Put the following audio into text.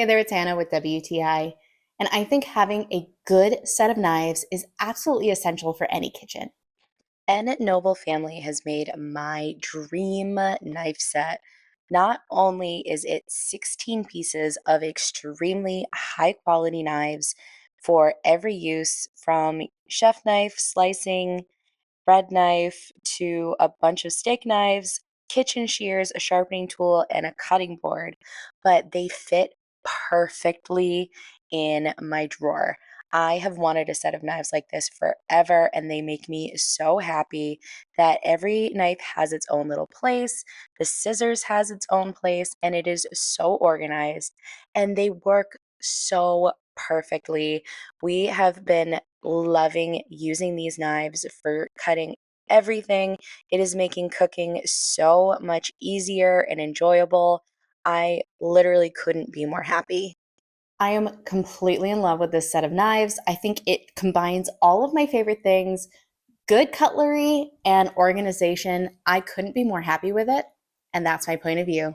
Hey there, it's Hannah with WTI, and I think having a good set of knives is absolutely essential for any kitchen. N Noble Family has made my dream knife set. Not only is it 16 pieces of extremely high quality knives for every use, from chef knife slicing, bread knife, to a bunch of steak knives, kitchen shears, a sharpening tool, and a cutting board, but they fit perfectly in my drawer. I have wanted a set of knives like this forever, and they make me so happy that every knife has its own little place. The scissors has its own place, and it is so organized, and they work so perfectly. We have been loving using these knives for cutting everything. It is making cooking so much easier and enjoyable. I literally couldn't be more happy. I am completely in love with this set of knives. I think it combines all of my favorite things, good cutlery and organization. I couldn't be more happy with it, and that's my point of view.